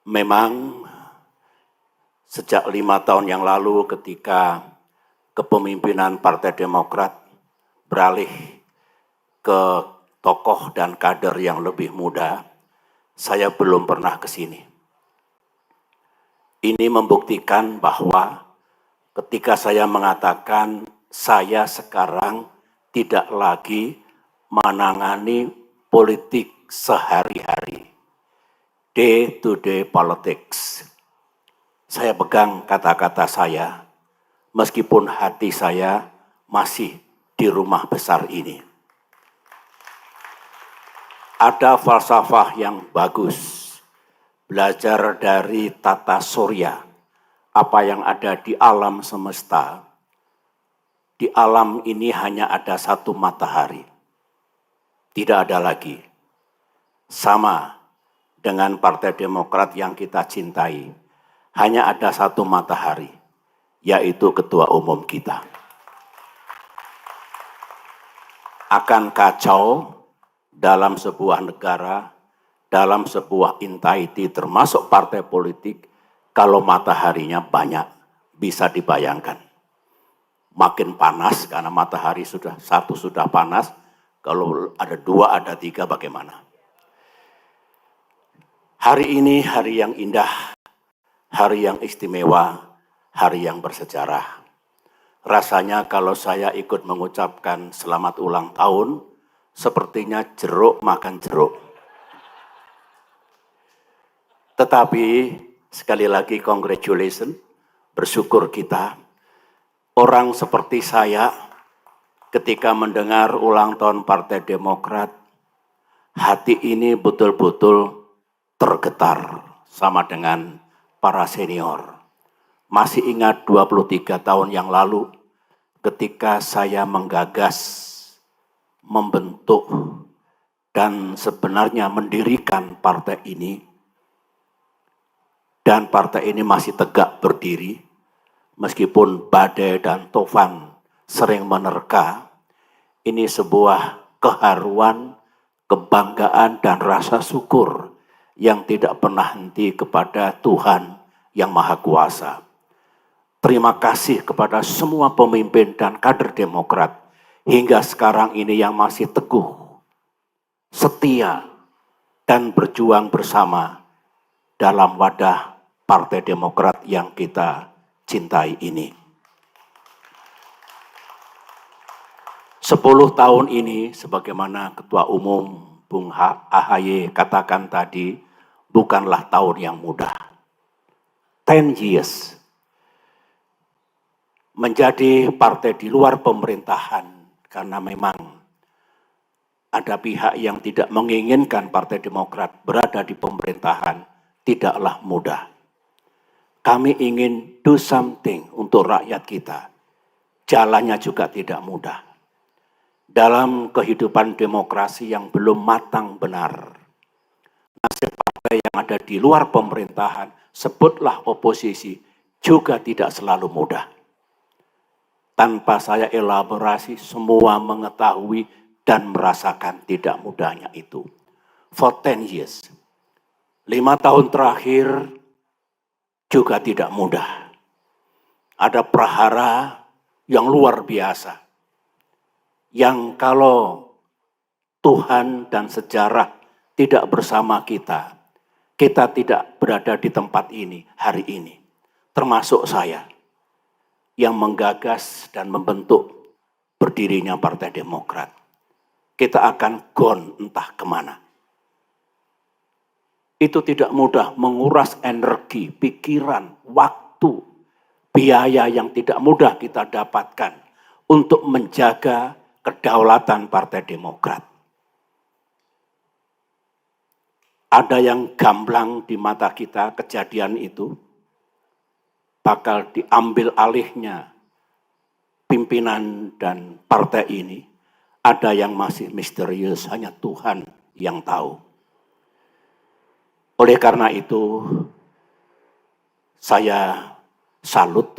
Memang sejak 5 tahun yang lalu ketika kepemimpinan Partai Demokrat beralih ke tokoh dan kader yang lebih muda, saya belum pernah ke sini. Ini membuktikan bahwa ketika saya mengatakan saya sekarang tidak lagi menangani politik sehari-hari, day-to-day politics. Saya pegang kata-kata saya, meskipun hati saya masih di rumah besar ini. Ada falsafah yang bagus, belajar dari tata surya, apa yang ada di alam semesta. Di alam ini hanya ada satu matahari, tidak ada lagi. Sama dengan Partai Demokrat yang kita cintai, hanya ada satu matahari, yaitu Ketua Umum kita. Akan kacau dalam sebuah negara, dalam sebuah entity termasuk partai politik, kalau mataharinya banyak, bisa dibayangkan. Makin panas karena matahari satu sudah panas, kalau ada 2, ada 3 bagaimana? Hari ini hari yang indah, hari yang istimewa, hari yang bersejarah. Rasanya kalau saya ikut mengucapkan selamat ulang tahun, sepertinya jeruk makan jeruk. Tetapi sekali lagi congratulations, bersyukur kita. Orang seperti saya ketika mendengar ulang tahun Partai Demokrat, hati ini betul-betul tergetar sama dengan para senior. Masih ingat 23 tahun yang lalu ketika saya menggagas, membentuk, dan sebenarnya mendirikan partai ini. Dan partai ini masih tegak berdiri, meskipun badai dan tofan sering menerka. Ini sebuah keharuan, kebanggaan, dan rasa syukur yang tidak pernah henti kepada Tuhan yang Maha Kuasa. Terima kasih kepada semua pemimpin dan kader Demokrat hingga sekarang ini yang masih teguh, setia, dan berjuang bersama dalam wadah Partai Demokrat yang kita cintai ini. 10 tahun ini, sebagaimana Ketua Umum Bung AHY katakan tadi, bukanlah tahun yang mudah. 10 years. Menjadi partai di luar pemerintahan, karena memang ada pihak yang tidak menginginkan Partai Demokrat berada di pemerintahan, tidaklah mudah. Kami ingin do something untuk rakyat kita. Jalannya juga tidak mudah. Dalam kehidupan demokrasi yang belum matang benar, nasib partai yang ada di luar pemerintahan, sebutlah oposisi, juga tidak selalu mudah. Tanpa saya elaborasi, semua mengetahui dan merasakan tidak mudahnya itu. For 10 years, 5 tahun terakhir juga tidak mudah. Ada prahara yang luar biasa, yang kalau Tuhan dan sejarah tidak bersama kita, kita tidak berada di tempat ini hari ini. Termasuk saya yang menggagas dan membentuk berdirinya Partai Demokrat. Kita akan gone entah kemana. Itu tidak mudah, menguras energi, pikiran, waktu, biaya yang tidak mudah kita dapatkan untuk menjaga kedaulatan Partai Demokrat. Ada yang gamblang di mata kita kejadian itu, bakal diambil alihnya pimpinan dan partai ini. Ada yang masih misterius, hanya Tuhan yang tahu. Oleh karena itu, saya salut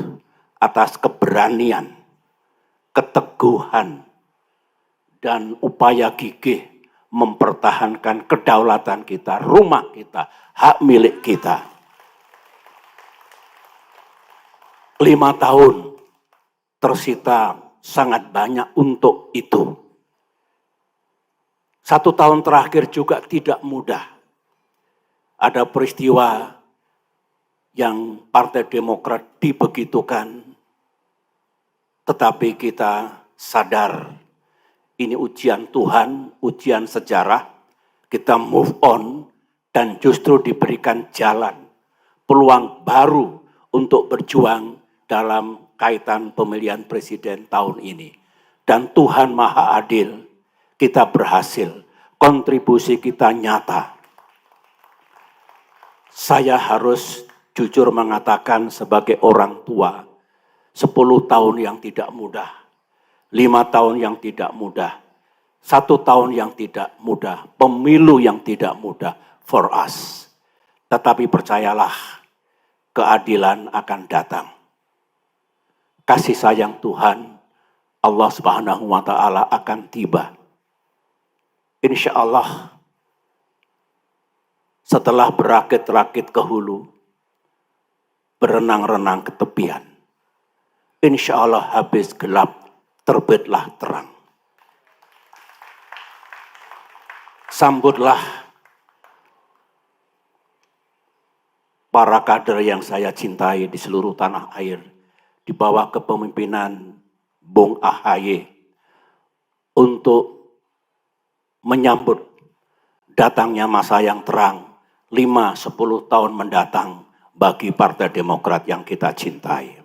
atas keberanian, keteguhan, dan upaya gigih mempertahankan kedaulatan kita, rumah kita, hak milik kita. 5 tahun tersita sangat banyak untuk itu. 1 tahun terakhir juga tidak mudah. Ada peristiwa yang Partai Demokrat dibegitukan, tetapi kita sadar ini ujian Tuhan, ujian sejarah, kita move on dan justru diberikan jalan, peluang baru untuk berjuang dalam kaitan pemilihan presiden tahun ini. Dan Tuhan Maha Adil, kita berhasil, kontribusi kita nyata. Saya harus jujur mengatakan sebagai orang tua, 10 tahun yang tidak mudah, 5 tahun yang tidak mudah, 1 tahun yang tidak mudah, pemilu yang tidak mudah for us. Tetapi percayalah, keadilan akan datang. Kasih sayang Tuhan, Allah Subhanahu wa Ta'ala akan tiba. Insya Allah, setelah berakit-rakit ke hulu, berenang-renang ke tepian, insya Allah habis gelap, terbitlah terang. Sambutlah para kader yang saya cintai di seluruh tanah air, di bawah kepemimpinan Bung AHY, untuk menyambut datangnya masa yang terang 5-10 tahun mendatang bagi Partai Demokrat yang kita cintai.